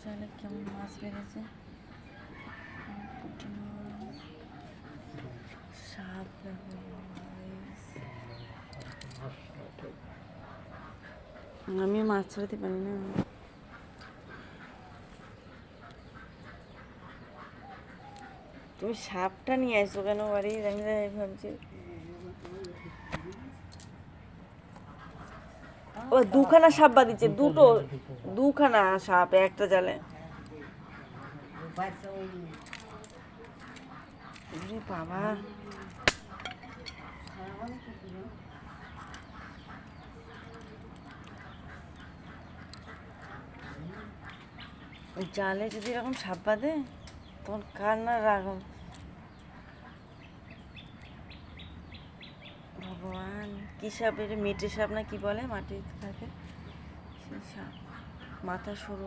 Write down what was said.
জালে কেমন মাছ বেড়েছে, পুঁটি মাছ, সাপ দেখো guys। আমি মাছ ছাড়াতে পারি না। তুমি সাপটা নিয়ে আসছো কেন বাড়ি? আমি ভাবছি ও দুখানা সাপ বাঁধিছে, দুখানা সাপ একটা জালে। বাবা জালে যদি এরকম সাপ বাঁধে তখন কার না রাগ। ভগবান, কি সাপ? এটা মেটে সাপ না কি বলে, মাটিতে থাকে সেই সাপ, মাথা সরু।